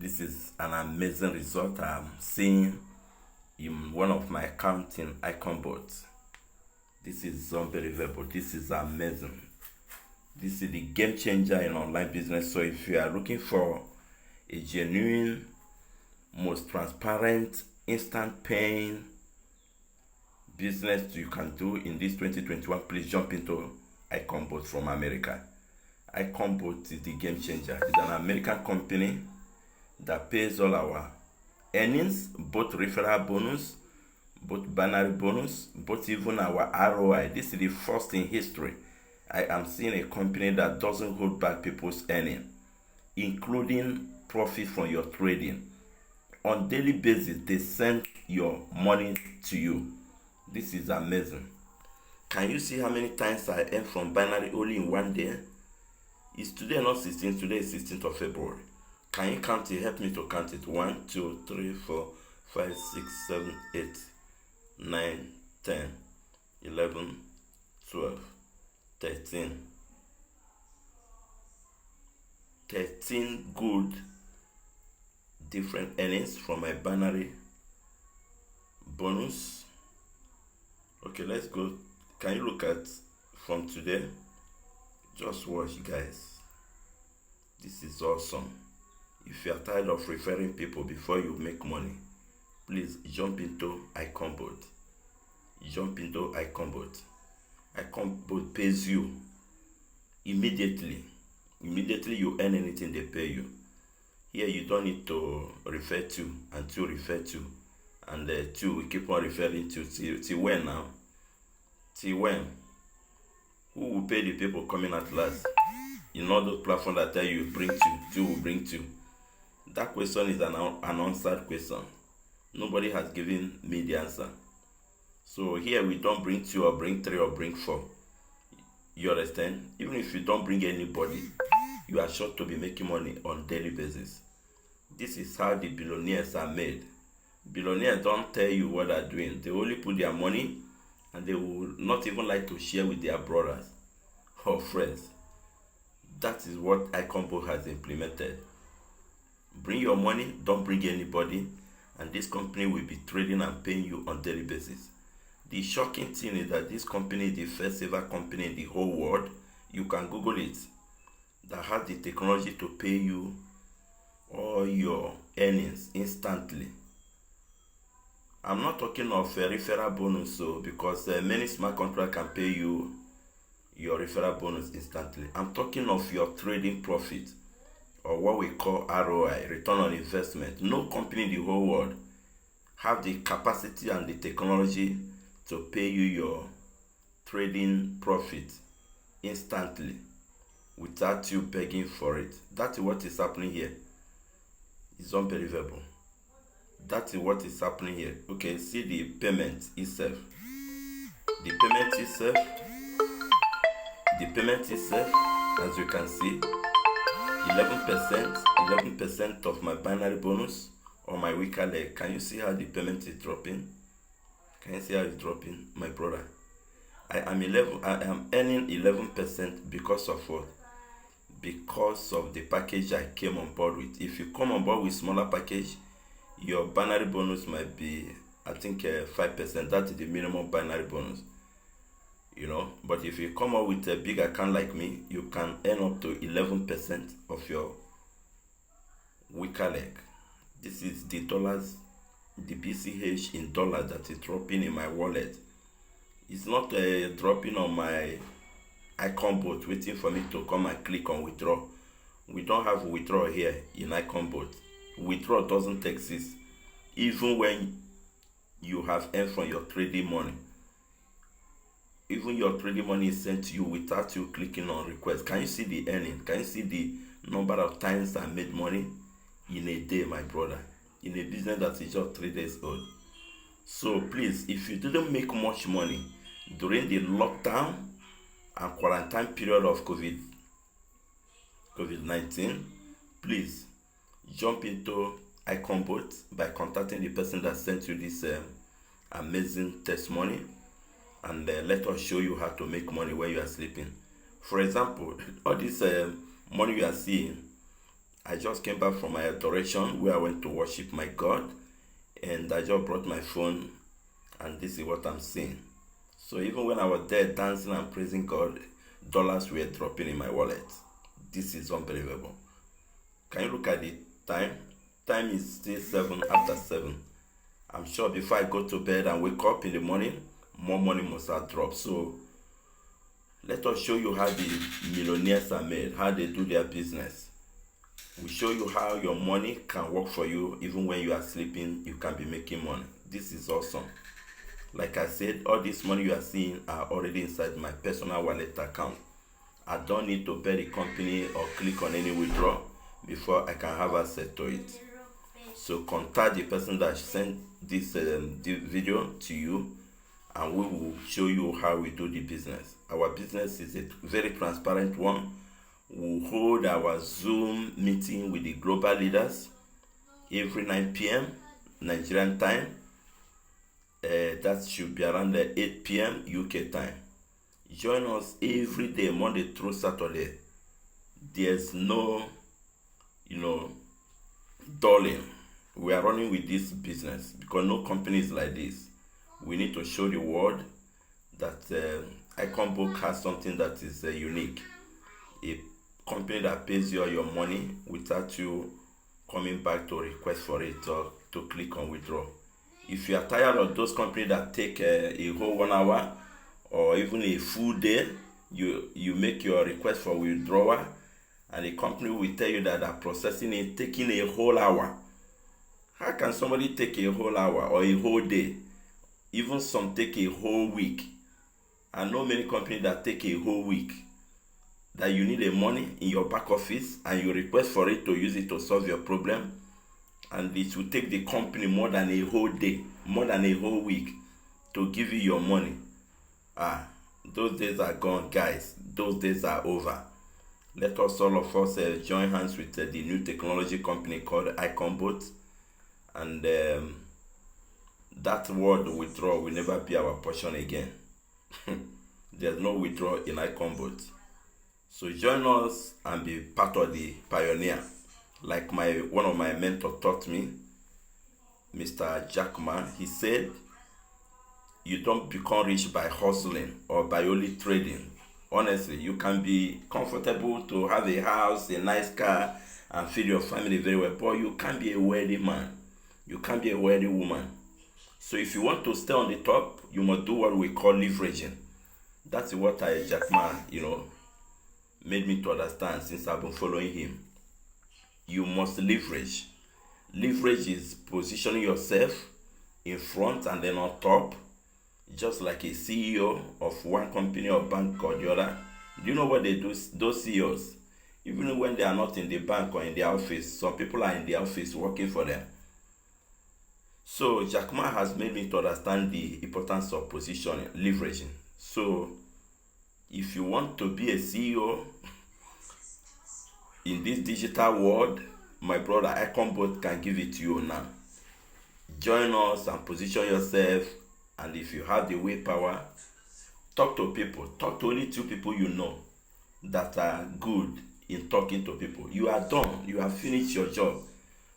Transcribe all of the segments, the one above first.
This is an amazing result I'm seeing in one of my accounts in IconBot. This is unbelievable. This is amazing. This is the game changer in online business. So if you are looking for a genuine, most transparent, instant paying business you can do in this 2021, please jump into IconBot from America. IconBot is the game changer. It's an American company that pays all our earnings, both referral bonus, both binary bonus, both even our ROI. This is the first in history I am seeing a company that doesn't hold back people's earning, including profit from your trading. On daily basis, they send your money to you. This is amazing. Can you see how many times I earned from binary only in one day? It's today not 16th, today is 16th of February. Can you count it? Help me to count it. 1, 2, 3, 4, 5, 6, 7, 8, 9, 10, 11, 12, 13. 13 good different earnings from my binary bonus. Okay, let's go. Can you look at from today? Just watch, guys. This is awesome. If you are tired of referring people before you make money, please jump into IconBot. Jump into IconBot. IconBot pays you immediately. Immediately you earn anything, they pay you. Here you don't need to refer to and to refer to, and to we keep on referring to till when now? Till when? Who will pay the people coming at last? In all those platforms that tell you bring two will bring two. That question is an unanswered question. Nobody has given me the answer. So here we don't bring 2 or bring 3 or bring 4. You understand? Even if you don't bring anybody, you are sure to be making money on daily basis. This is how the billionaires are made. Billionaires don't tell you what they're doing. They only put their money and they will not even like to share with their brothers or friends. That is what IconBot has implemented. Bring your money, don't bring anybody, and this company will be trading and paying you on daily basis. The shocking thing is that this company is the first ever company in the whole world, you can Google it, that has the technology to pay you all your earnings instantly. I'm not talking of a referral bonus, because many smart contracts can pay you your referral bonus instantly. I'm talking of your trading profit, or what we call ROI, return on investment. No company in the whole world have the capacity and the technology to pay you your trading profit instantly without you begging for it. That's what is happening here. It's unbelievable. That is what is happening here. Okay, see the payment itself. The payment itself, as you can see, 11% of my binary bonus or my weaker leg. Can you see how the payment is dropping? Can you see how it's dropping, my brother? I am earning 11% because of what? Because of the package I came on board with. If you come on board with smaller package, your binary bonus might be, I think, 5%. That is the minimum binary bonus. But if you come up with a big account like me, you can earn up to 11% of your weaker leg. This is the dollars, the BCH in dollars that is dropping in my wallet. It's not dropping on my IconBot waiting for me to come and click on withdraw. We don't have withdraw here in IconBot. Withdraw doesn't exist even when you have earned from your trading money. Even your trading money is sent to you without you clicking on request. Can you see the earning? Can you see the number of times I made money in a day, my brother, in a business that is just 3 days old? So please, if you didn't make much money during the lockdown and quarantine period of COVID-19, please jump into IconBot by contacting the person that sent you this amazing testimony, and let us show you how to make money when you are sleeping. For example, all this money you are seeing, I just came back from my adoration where I went to worship my God, and I just brought my phone, and this is what I'm seeing. So even when I was there dancing and praising God, dollars were dropping in my wallet. This is unbelievable. Can you look at the time? Time is still 7:07. I'm sure before I go to bed and wake up in the morning, more money must have dropped. So let us show you how the millionaires are made, how they do their business. We show you how your money can work for you. Even when you are sleeping, you can be making money. This is awesome. Like I said, all this money you are seeing are already inside my personal wallet account. I don't need to pay the company or click on any withdraw before I can have access to it. So contact the person that sent this video to you, and we will show you how we do the business. Our business is a very transparent one. We'll hold our Zoom meeting with the global leaders every 9 p.m. Nigerian time. That should be around 8 p.m. UK time. Join us every day, Monday through Saturday. There's no, dulling. We are running with this business because no company is like this. We need to show the world that Icon Book has something that is unique. A company that pays you all your money without you coming back to request for it or to click on withdraw. If you are tired of those companies that take a whole 1 hour or even a full day, you make your request for withdrawal, and the company will tell you that they're processing it, taking a whole hour. How can somebody take a whole hour or a whole day? Even some take a whole week. I know many companies that take a whole week. That you need the money in your back office and you request for it to use it to solve your problem, and it will take the company more than a whole day, more than a whole week to give you your money. Those days are gone, guys. Those days are over. Let us, all of us, join hands with the new technology company called Icon Boat, and that word withdraw will never be our portion again. There's no withdrawal in Icon Boat. So join us and be part of the pioneer. Like one of my mentors taught me, Mr. Jack Ma, he said, you don't become rich by hustling or by only trading. Honestly, you can be comfortable to have a house, a nice car, and feed your family very well, but you can't be a wealthy man. You can't be a wealthy woman. So if you want to stay on the top, you must do what we call leveraging. That's what Jack Ma, made me to understand since I've been following him. You must leverage. Leverage is positioning yourself in front and then on top, just like a CEO of one company or bank or the other. Do you know what they do? Those CEOs, even when they are not in the bank or in the office, some people are in the office working for them. So Jack Ma has made me to understand the importance of positioning, leveraging. So if you want to be a CEO in this digital world, my brother Icon Boat can give it to you now. Join us and position yourself, and if you have the willpower, talk to people. Talk to only 2 people you know that are good in talking to people. You are done. You have finished your job.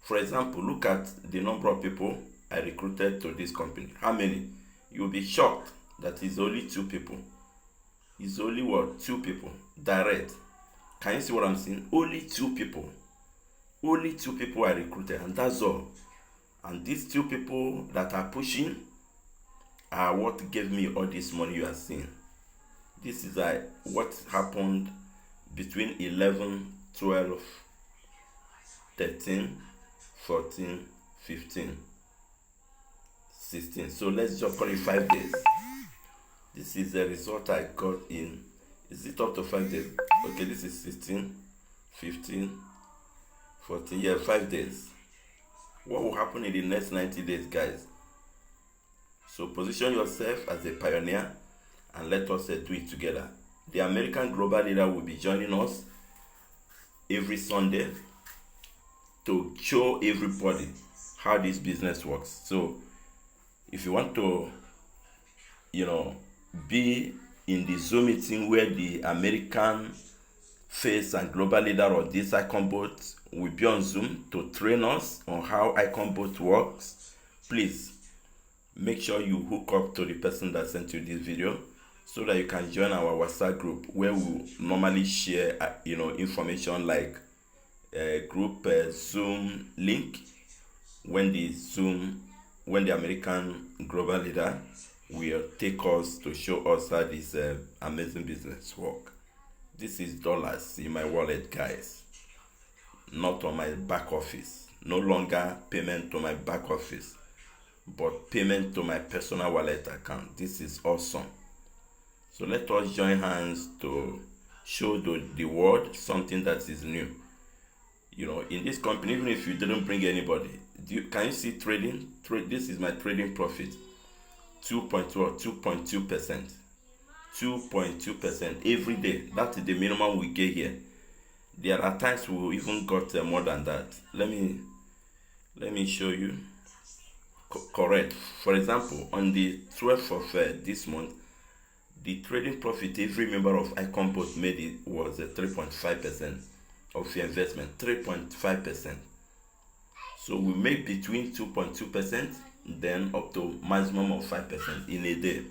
For example, look at the number of people I recruited to this company. How many? You'll be shocked that it's only 2 people. It's only 2 people direct. Can you see what I'm saying? Only 2 people. Only 2 people I recruited, and that's all. And these 2 people that are pushing are what gave me all this money you are seeing. This is what happened between 11, 12, 13, 14, 15, 16. So let's just call it 5 days. This is the result I got in. Is it up to 5 days? Okay, this is 16, 15, 14. Yeah, 5 days. What will happen in the next 90 days, guys? So position yourself as a pioneer and let us do it together. The American Global Leader will be joining us every Sunday to show everybody how this business works. So if you want to, be in the Zoom meeting where the American face and global leader of this Icon Boat will be on Zoom to train us on how IconBot works. Please make sure you hook up to the person that sent you this video so that you can join our WhatsApp group where we normally share information like group Zoom link when the American global leader will take us to show us how this amazing business work. This is dollars in my wallet, guys, not on my back office. No longer payment to my back office, but payment to my personal wallet account. This is awesome. So let us join hands to show the world something that is new. In this company, even if you didn't bring anybody, can you see trading? This is my trading profit. 2.2%. 2.2% every day. That is the minimum we get here. There are times we even got more than that. Let me show you. Correct. For example, on the 12th of this month, the trading profit every member of IconBot made was 3.5% of your investment. 3.5%. So we make between 2.2% then up to maximum of 5% in a day,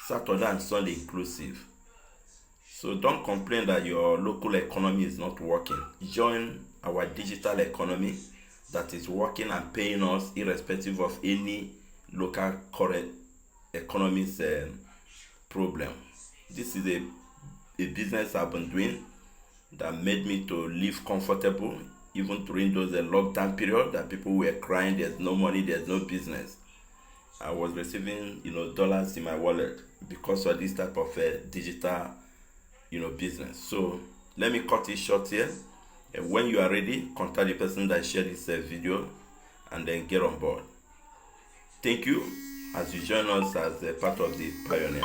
Saturday and Sunday inclusive. So don't complain that your local economy is not working. Join our digital economy that is working and paying us irrespective of any local current economy's problem. This is a business I've been doing that made me to live comfortable even during those lockdown period that people were crying, there's no money, there's no business. I was receiving dollars in my wallet because of this type of digital business. So let me cut it short here. When you are ready, contact the person that shared this video and then get on board. Thank you as you join us as a part of the Pioneer.